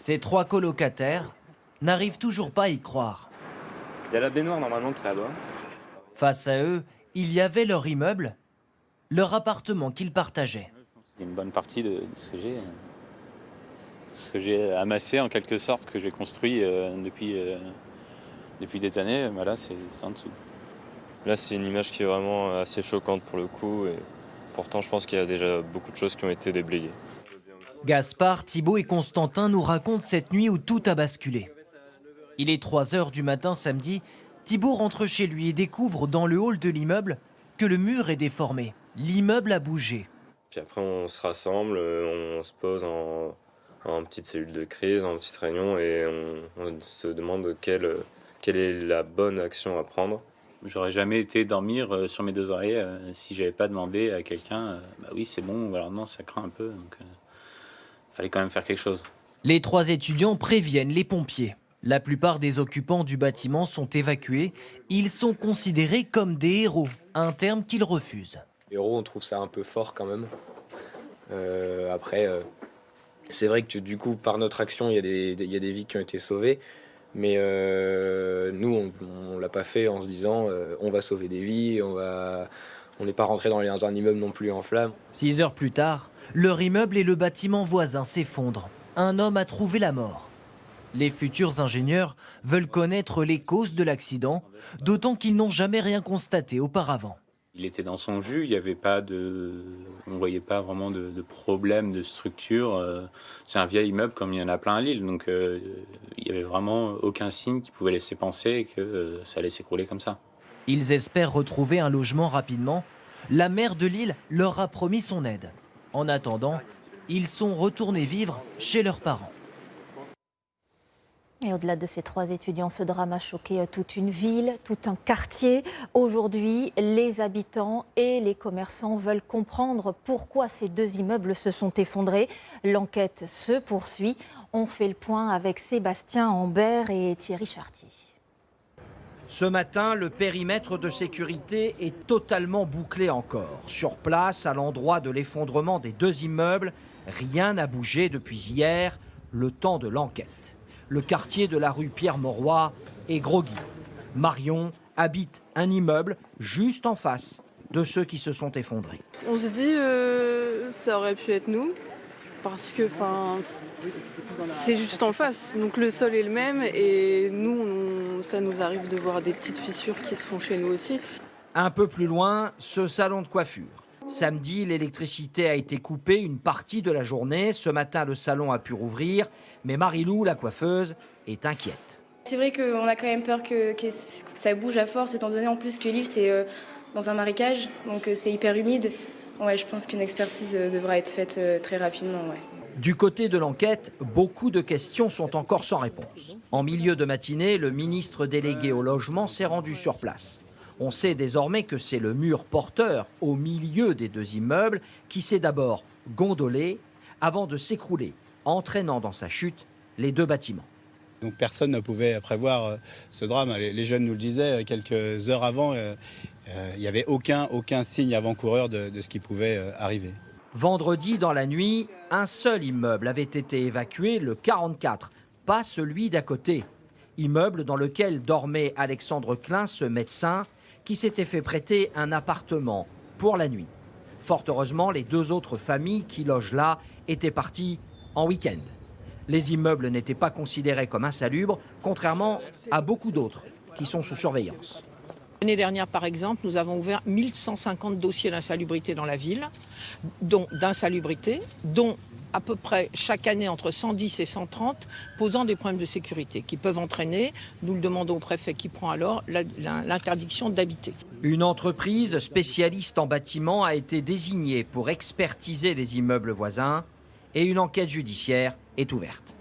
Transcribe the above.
Ces 3 colocataires n'arrivent toujours pas à y croire. Il y a la baignoire normalement qui est là-bas. Face à eux, il y avait leur immeuble, leur appartement qu'ils partageaient. Il y a une bonne partie de ce que j'ai amassé en quelque sorte, que j'ai construit depuis des années. Là, c'est en dessous. Là, c'est une image qui est vraiment assez choquante pour le coup. Et pourtant, je pense qu'il y a déjà beaucoup de choses qui ont été déblayées. Gaspard, Thibaut et Constantin nous racontent cette nuit où tout a basculé. Il est 3 h du matin samedi. Thibaut rentre chez lui et découvre dans le hall de l'immeuble que le mur est déformé. L'immeuble a bougé. Puis après, on se rassemble, on se pose en petite cellule de crise, en petite réunion, et on se demande quelle est la bonne action à prendre. J'aurais jamais été dormir sur mes 2 oreillers si j'avais pas demandé à quelqu'un bah oui, c'est bon, ou alors non, ça craint un peu. Donc, fallait quand même faire quelque chose. Les 3 étudiants préviennent les pompiers. La plupart des occupants du bâtiment sont évacués. Ils sont considérés comme des héros, un terme qu'ils refusent. Héros, on trouve ça un peu fort quand même. Après, c'est vrai que du coup, par notre action, il y a des vies qui ont été sauvées. Mais nous, on ne l'a pas fait en se disant on va sauver des vies, on n'est pas rentré dans un immeuble non plus en flammes. 6 heures plus tard, leur immeuble et le bâtiment voisin s'effondrent. Un homme a trouvé la mort. Les futurs ingénieurs veulent connaître les causes de l'accident, d'autant qu'ils n'ont jamais rien constaté auparavant. Il était dans son jus, il y avait pas on voyait pas vraiment de problème de structure. C'est un vieil immeuble comme il y en a plein à Lille, donc il y avait vraiment aucun signe qui pouvait laisser penser que ça allait s'écrouler comme ça. Ils espèrent retrouver un logement rapidement. La maire de Lille leur a promis son aide. En attendant, ils sont retournés vivre chez leurs parents. Et au-delà de ces 3 étudiants, ce drame a choqué toute une ville, tout un quartier. Aujourd'hui, les habitants et les commerçants veulent comprendre pourquoi ces 2 immeubles se sont effondrés. L'enquête se poursuit. On fait le point avec Sébastien Ambert et Thierry Chartier. Ce matin, le périmètre de sécurité est totalement bouclé encore. Sur place, à l'endroit de l'effondrement des 2 immeubles, rien n'a bougé depuis hier, le temps de l'enquête. Le quartier de la rue Pierre-Mauroy est groggy. Marion habite un immeuble juste en face de ceux qui se sont effondrés. On se dit ça aurait pu être nous parce que c'est juste en face. Donc le sol est le même et nous, ça nous arrive de voir des petites fissures qui se font chez nous aussi. Un peu plus loin, ce salon de coiffure. Samedi, l'électricité a été coupée une partie de la journée. Ce matin, le salon a pu rouvrir. Mais Marie-Lou, la coiffeuse, est inquiète. C'est vrai qu'on a quand même peur que ça bouge à force, étant donné en plus que l'île, c'est dans un marécage, donc c'est hyper humide. Ouais, je pense qu'une expertise devra être faite très rapidement. Ouais. Du côté de l'enquête, beaucoup de questions sont encore sans réponse. En milieu de matinée, le ministre délégué au logement s'est rendu sur place. On sait désormais que c'est le mur porteur au milieu des 2 immeubles qui s'est d'abord gondolé avant de s'écrouler, entraînant dans sa chute les 2 bâtiments. Donc personne ne pouvait prévoir ce drame. Les jeunes nous le disaient quelques heures avant, il n'y avait aucun signe avant-coureur de ce qui pouvait arriver. Vendredi, dans la nuit, un seul immeuble avait été évacué, le 44, pas celui d'à côté. Immeuble dans lequel dormait Alexandre Klein, ce médecin, qui s'était fait prêter un appartement pour la nuit. Fort heureusement, les 2 autres familles qui logent là étaient parties en week-end. Les immeubles n'étaient pas considérés comme insalubres, contrairement à beaucoup d'autres qui sont sous surveillance. L'année dernière, par exemple, nous avons ouvert 1150 dossiers d'insalubrité dans la ville, dont à peu près chaque année entre 110 et 130 posant des problèmes de sécurité qui peuvent entraîner, nous le demandons au préfet qui prend alors, l'interdiction d'habiter. Une entreprise spécialiste en bâtiment a été désignée pour expertiser les immeubles voisins et une enquête judiciaire est ouverte.